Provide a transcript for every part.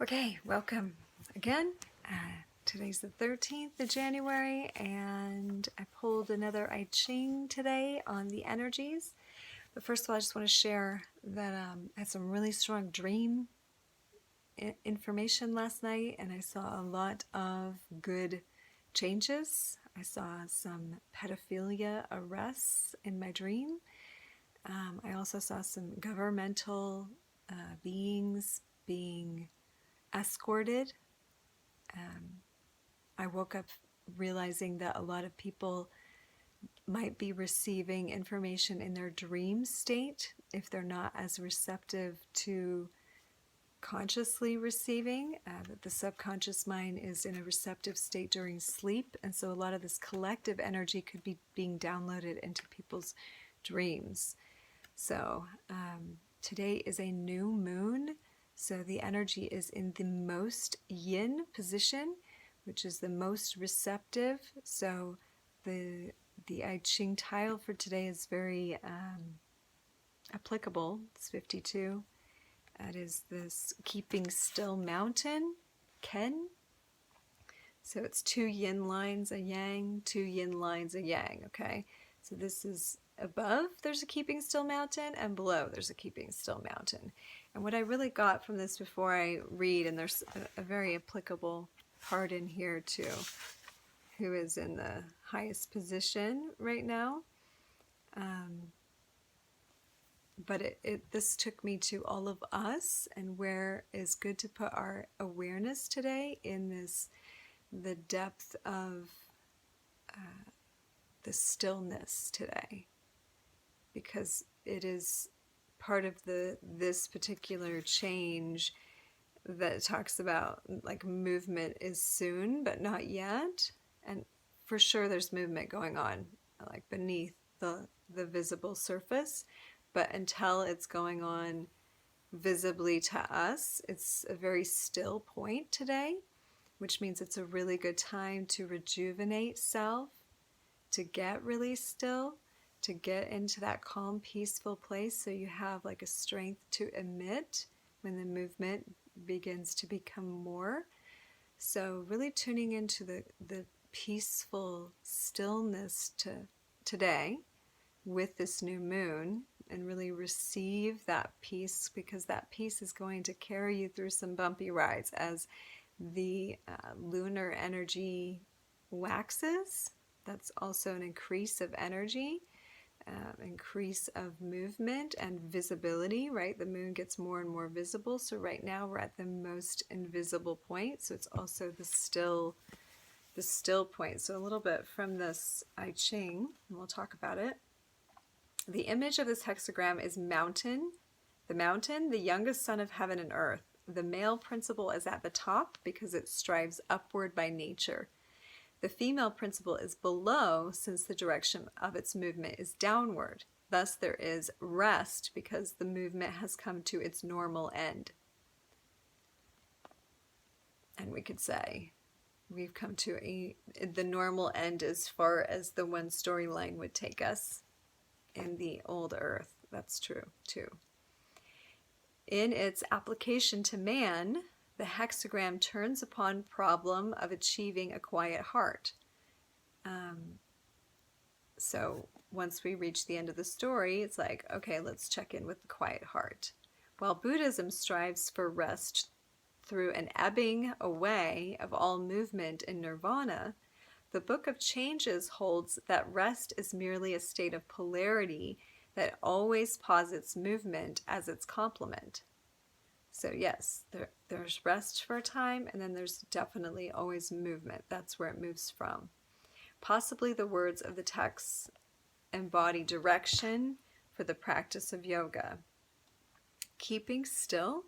Okay, welcome again. Today's the 13th of January, and I pulled another I Ching today on the energies. But first of all, I just want to share that I had some really strong dream information last night, and I saw a lot of good changes. I saw some pedophilia arrests in my dream. I also saw some governmental beings being escorted. I woke up realizing that a lot of people might be receiving information in their dream state if they're not as receptive to consciously receiving, that the subconscious mind is in a receptive state during sleep, and so a lot of this collective energy could be being downloaded into people's dreams. So today is a new moon, so the energy is in the most yin position, which is the most receptive. So the I Ching tile for today is very applicable. It's 52. That is this keeping still mountain, Ken. So it's 2 yin lines, a yang, 2 yin lines, a yang, okay? So this is above, there's a keeping still mountain, and below there's a keeping still mountain. And what I really got from this before I read, and there's a very applicable part in here too, who is in the highest position right now. But this took me to all of us, and where is good to put our awareness today in this, the depth of the stillness today, because it is part of this particular change that talks about like movement is soon but not yet, and for sure there's movement going on like beneath the visible surface, but until it's going on visibly to us, it's a very still point today, which means it's a really good time to rejuvenate self, to get really still, to get into that calm, peaceful place so you have like a strength to emit when the movement begins to become more. So really tuning into the peaceful stillness today with this new moon, and really receive that peace, because that peace is going to carry you through some bumpy rides as the lunar energy waxes. That's also an increase of energy, increase of movement and visibility, right? The moon gets more and more visible. So right now we're at the most invisible point. So it's also the still point. So a little bit from this I Ching, and we'll talk about it. The image of this hexagram is mountain. The mountain, the youngest son of heaven and earth. The male principle is at the top because it strives upward by nature. The female principle is below, since the direction of its movement is downward. Thus there is rest because the movement has come to its normal end. And we could say we've come to the normal end as far as the one storyline would take us in the old earth. That's true too. In its application to man, the hexagram turns upon problem of achieving a quiet heart. So once we reach the end of the story, it's like, okay, let's check in with the quiet heart. While Buddhism strives for rest through an ebbing away of all movement in nirvana, the Book of Changes holds that rest is merely a state of polarity that always posits movement as its complement. So yes, there's rest for a time, and then there's definitely always movement. That's where it moves from. Possibly the words of the text embody direction for the practice of yoga. Keeping still,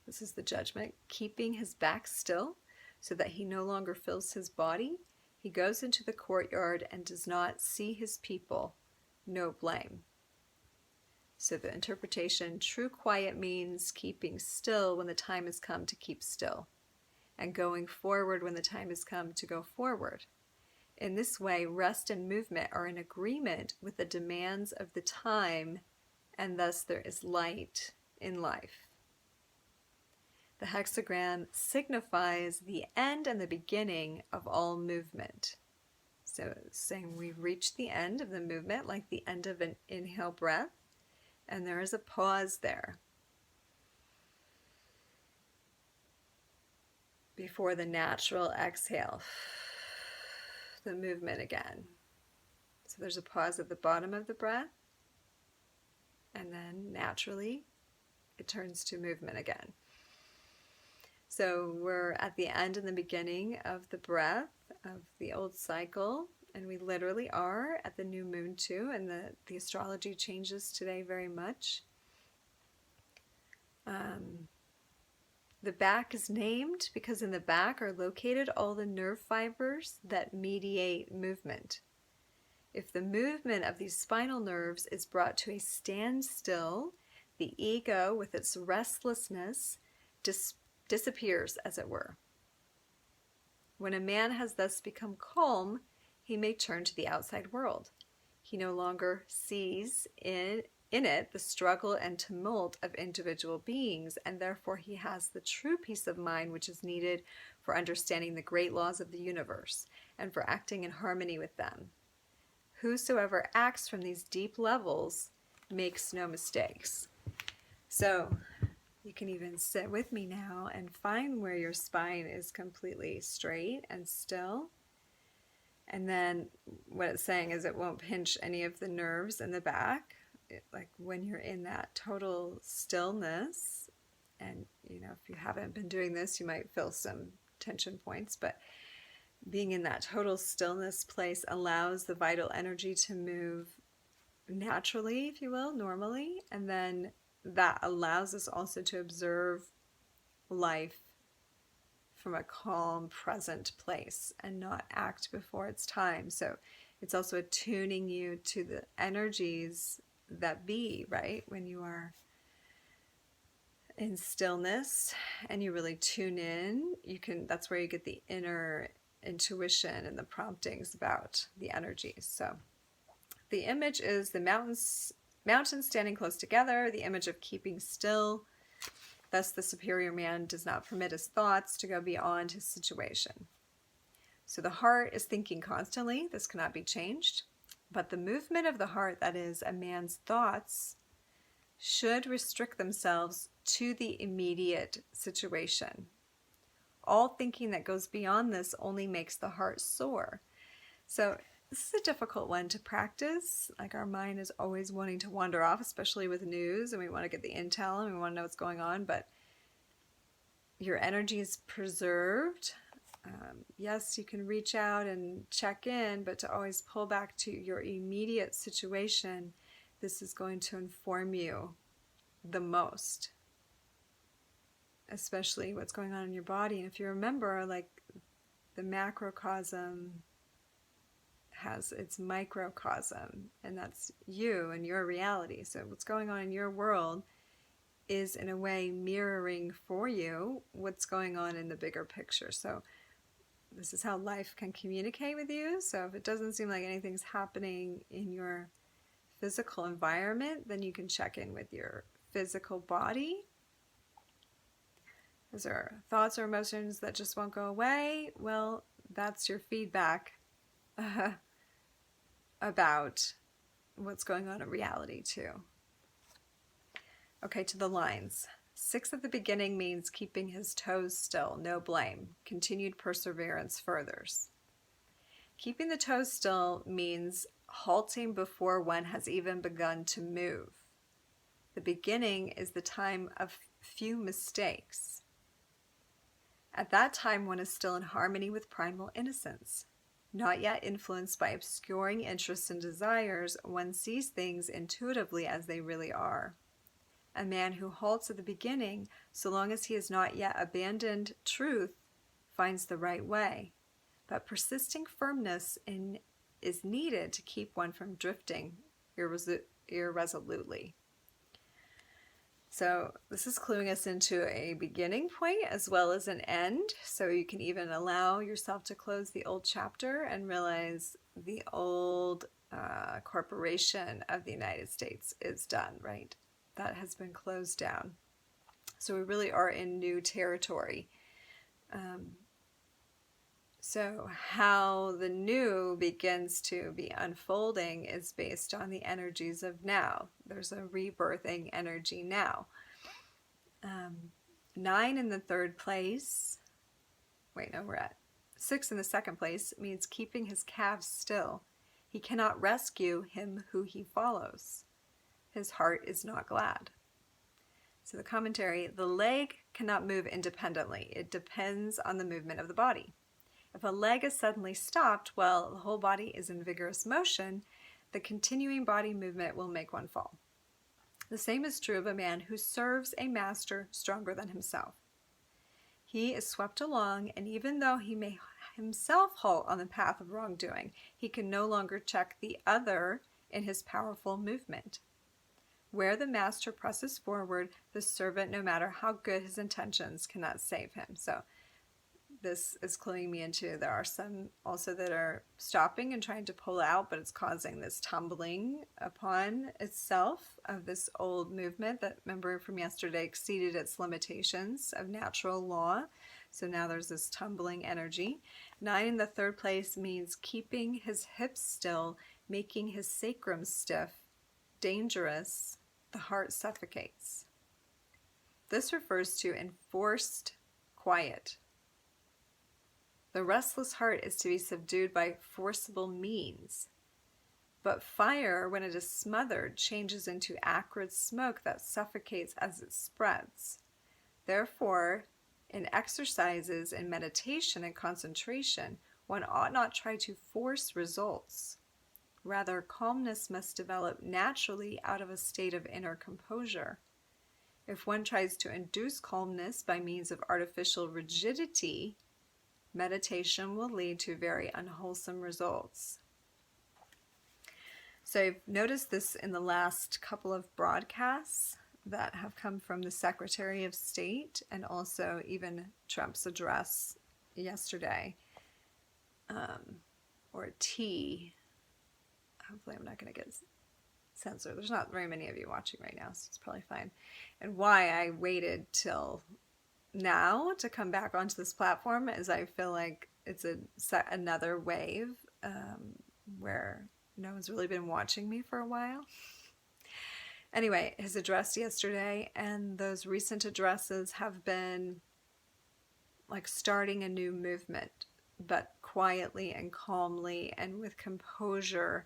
this is the judgment, keeping his back still so that he no longer fills his body. He goes into the courtyard and does not see his people. No blame. So the interpretation, true quiet means keeping still when the time has come to keep still, and going forward when the time has come to go forward. In this way, rest and movement are in agreement with the demands of the time, and thus there is light in life. The hexagram signifies the end and the beginning of all movement. So it's saying we've reached the end of the movement, like the end of an inhale breath, and there is a pause there before the natural exhale, the movement again. So there's a pause at the bottom of the breath, and then naturally it turns to movement again. So we're at the end and the beginning of the breath of the old cycle, and we literally are at the new moon too, and the astrology changes today very much. The back is named because in the back are located all the nerve fibers that mediate movement. If the movement of these spinal nerves is brought to a standstill, the ego, with its restlessness, disappears, as it were. When a man has thus become calm, he may turn to the outside world. He no longer sees in it the struggle and tumult of individual beings, and therefore he has the true peace of mind which is needed for understanding the great laws of the universe and for acting in harmony with them. Whosoever acts from these deep levels makes no mistakes. So you can even sit with me now and find where your spine is completely straight and still. And then what it's saying is it won't pinch any of the nerves in the back. Like when you're in that total stillness, and if you haven't been doing this, you might feel some tension points, but being in that total stillness place allows the vital energy to move naturally, if you will, normally, and then that allows us also to observe life from a calm, present place and not act before it's time. So it's also attuning you to the energies that be, right? When you are in stillness and you really tune in, that's where you get the inner intuition and the promptings about the energies. So the image is the mountains standing close together, the image of keeping still. Thus the superior man does not permit his thoughts to go beyond his situation. So the heart is thinking constantly. This cannot be changed. But the movement of the heart, that is, a man's thoughts, should restrict themselves to the immediate situation. All thinking that goes beyond this only makes the heart sore. So this is a difficult one to practice. Like our mind is always wanting to wander off, especially with news, and we want to get the intel and we want to know what's going on, but your energy is preserved. Yes, you can reach out and check in, but to always pull back to your immediate situation, this is going to inform you the most, especially what's going on in your body. And if you remember, like the macrocosm has its microcosm, and that's you and your reality. So what's going on in your world is in a way mirroring for you what's going on in the bigger picture. So this is how life can communicate with you. So if it doesn't seem like anything's happening in your physical environment, then you can check in with your physical body. Is there thoughts or emotions that just won't go away? Well, that's your feedback about what's going on in reality too. Okay, to the lines. 6 at the beginning means keeping his toes still, no blame. Continued perseverance furthers. Keeping the toes still means halting before one has even begun to move. The beginning is the time of few mistakes. At that time, one is still in harmony with primal innocence. Not yet influenced by obscuring interests and desires, one sees things intuitively as they really are. A man who halts at the beginning, so long as he has not yet abandoned truth, finds the right way. But persisting firmness is needed to keep one from drifting irresolutely. So this is cluing us into a beginning point as well as an end. So you can even allow yourself to close the old chapter and realize the old corporation of the United States is done, right? That has been closed down. So we really are in new territory. So how the new begins to be unfolding is based on the energies of now. There's a rebirthing energy now. 9 in the third place. Wait, no, we're at 6 in the second place means keeping his calves still. He cannot rescue him who he follows. His heart is not glad. So the commentary, the leg cannot move independently. It depends on the movement of the body. If a leg is suddenly stopped while the whole body is in vigorous motion, the continuing body movement will make one fall. The same is true of a man who serves a master stronger than himself. He is swept along, and even though he may himself halt on the path of wrongdoing, he can no longer check the other in his powerful movement. Where the master presses forward, the servant, no matter how good his intentions, cannot save him. So this is cluing me into, there are some also that are stopping and trying to pull out, but it's causing this tumbling upon itself of this old movement that, remember from yesterday, exceeded its limitations of natural law. So now there's this tumbling energy. 9 in the third place means keeping his hips still, making his sacrum stiff, dangerous, the heart suffocates. This refers to enforced quiet. The restless heart is to be subdued by forcible means. But fire, when it is smothered, changes into acrid smoke that suffocates as it spreads. Therefore, in exercises, in meditation and concentration, one ought not try to force results. Rather, calmness must develop naturally out of a state of inner composure. If one tries to induce calmness by means of artificial rigidity, meditation will lead to very unwholesome results. So I've noticed this in the last couple of broadcasts that have come from the Secretary of State and also even Trump's address yesterday, or T. Hopefully I'm not going to get censored. There's not very many of you watching right now, so it's probably fine. And why I waited till now to come back onto this platform is I feel like it's another wave where no one's really been watching me for a while. Anyway, his address yesterday and those recent addresses have been like starting a new movement, but quietly and calmly and with composure,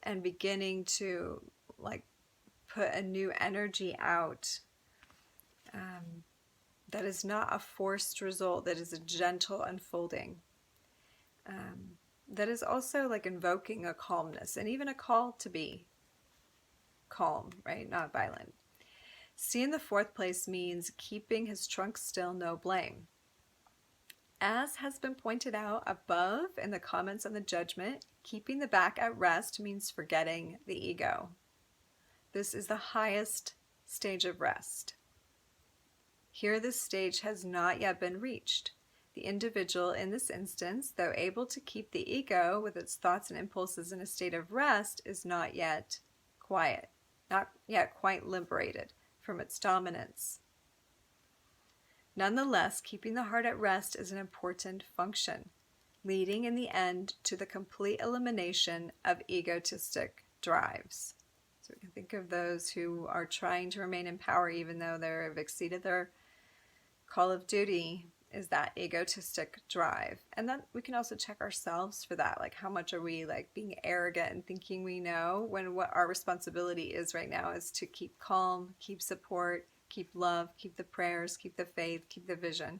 and beginning to like put a new energy out that is not a forced result, that is a gentle unfolding, that is also like invoking a calmness and even a call to be calm, right? Not violent. C in the fourth place means keeping his trunk still, no blame. As has been pointed out above in the comments on the judgment, keeping the back at rest means forgetting the ego. This is the highest stage of rest. Here this stage has not yet been reached. The individual in this instance, though able to keep the ego with its thoughts and impulses in a state of rest, is not yet quiet, not yet quite liberated from its dominance. Nonetheless, keeping the heart at rest is an important function, leading in the end to the complete elimination of egotistic drives. So we can think of those who are trying to remain in power even though they've exceeded their call of duty, is that egotistic drive. And then we can also check ourselves for that. Like, how much are we like being arrogant and thinking we know, when what our responsibility is right now is to keep calm, keep support, keep love, keep the prayers, keep the faith, keep the vision.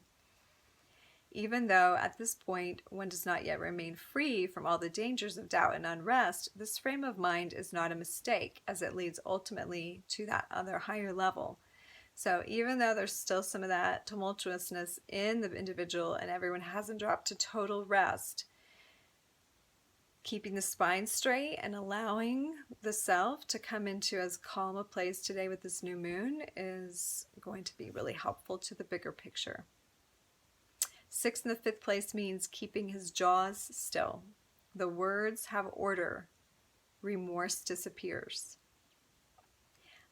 Even though at this point one does not yet remain free from all the dangers of doubt and unrest, this frame of mind is not a mistake, as it leads ultimately to that other higher level. So even though there's still some of that tumultuousness in the individual and everyone hasn't dropped to total rest, keeping the spine straight and allowing the self to come into as calm a place today with this new moon is going to be really helpful to the bigger picture. 6 in the fifth place means keeping his jaws still. The words have order. Remorse disappears.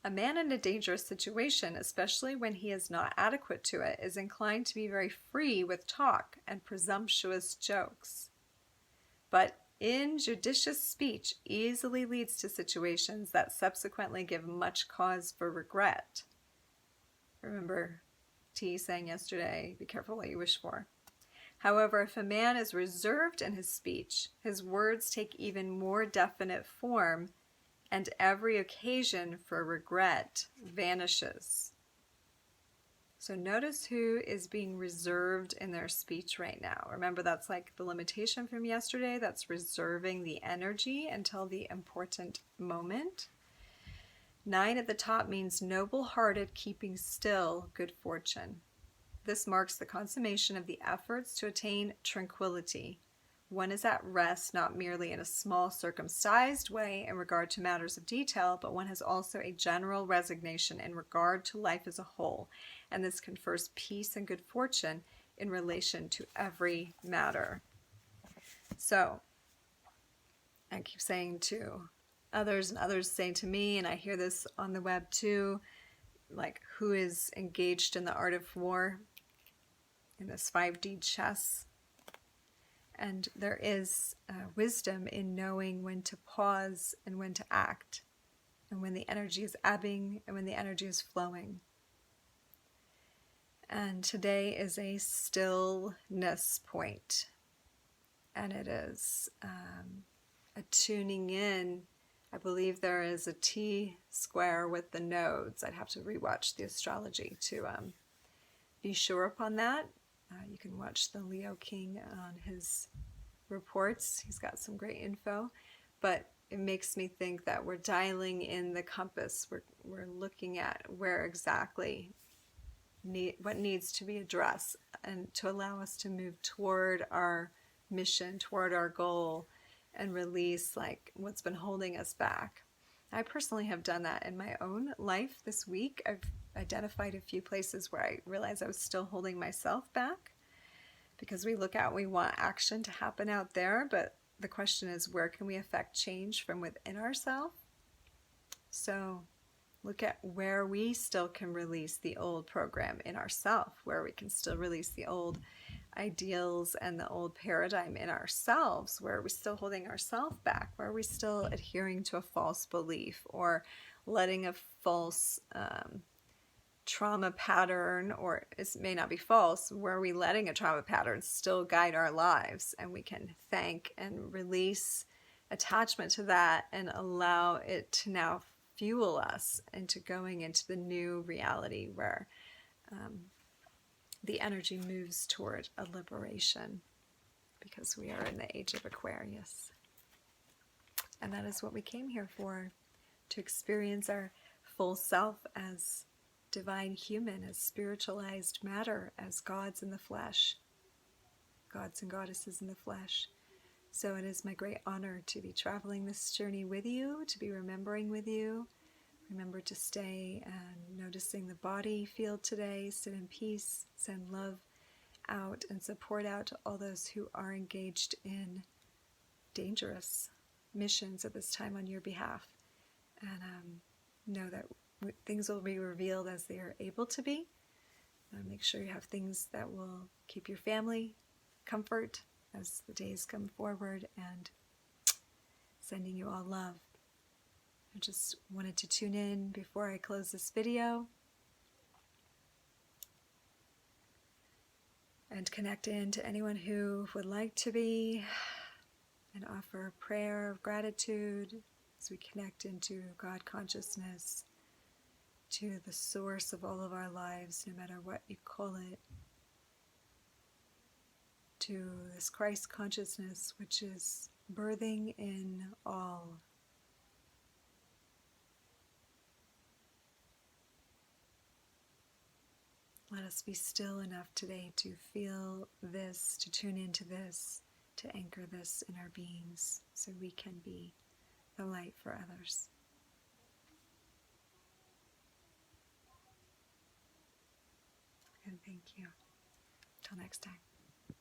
A man in a dangerous situation, especially when he is not adequate to it, is inclined to be very free with talk and presumptuous jokes. But injudicious speech easily leads to situations that subsequently give much cause for regret. Remember T saying yesterday, be careful what you wish for. However, if a man is reserved in his speech, his words take even more definite form, and every occasion for regret vanishes. So notice who is being reserved in their speech right now. Remember, that's like the limitation from yesterday. That's reserving the energy until the important moment. 9 at the top means noble-hearted, keeping still, good fortune. This marks the consummation of the efforts to attain tranquility. One is at rest not merely in a small circumcised way in regard to matters of detail, but one has also a general resignation in regard to life as a whole, and this confers peace and good fortune in relation to every matter. So, I keep saying to others and others saying to me, and I hear this on the web too, like, who is engaged in the art of war, in this 5D chess. And there is wisdom in knowing when to pause and when to act, and when the energy is ebbing and when the energy is flowing. And today is a stillness point, and it is a tuning in. I believe there is a T square with the nodes. I'd have to rewatch the astrology to be sure upon that. You can watch the Leo King on his reports. He's got some great info, but it makes me think that we're dialing in the compass. We're looking at where exactly what needs to be addressed, and to allow us to move toward our mission, toward our goal, and release like what's been holding us back. I personally have done that in my own life this week. I've identified a few places where I realized I was still holding myself back, because we want action to happen out there, but the question is, where can we affect change from within ourselves? So look at where we still can release the old program in ourselves, where we can still release the old ideals and the old paradigm in ourselves, where are we still holding ourselves back, where are we still adhering to a false belief or letting a false trauma pattern, or it may not be false, where are we letting a trauma pattern still guide our lives, and we can thank and release attachment to that and allow it to now fuel us into going into the new reality where the energy moves toward a liberation, because we are in the age of Aquarius. And that is what we came here for, to experience our full self as divine human, as spiritualized matter, as gods in the flesh, gods and goddesses in the flesh. So it is my great honor to be traveling this journey with you, to be remembering with you. Remember to stay and noticing the body field today. Sit in peace, send love out and support out to all those who are engaged in dangerous missions at this time on your behalf. And know that things will be revealed as they are able to be. Make sure you have things that will keep your family comfort as the days come forward, and sending you all love. I just wanted to tune in before I close this video and connect in to anyone who would like to be, and offer a prayer of gratitude as we connect into God consciousness, to the source of all of our lives, no matter what you call it, to this Christ consciousness which is birthing in all. Let us be still enough today to feel this, to tune into this, to anchor this in our beings, so we can be the light for others. And thank you. Till next time.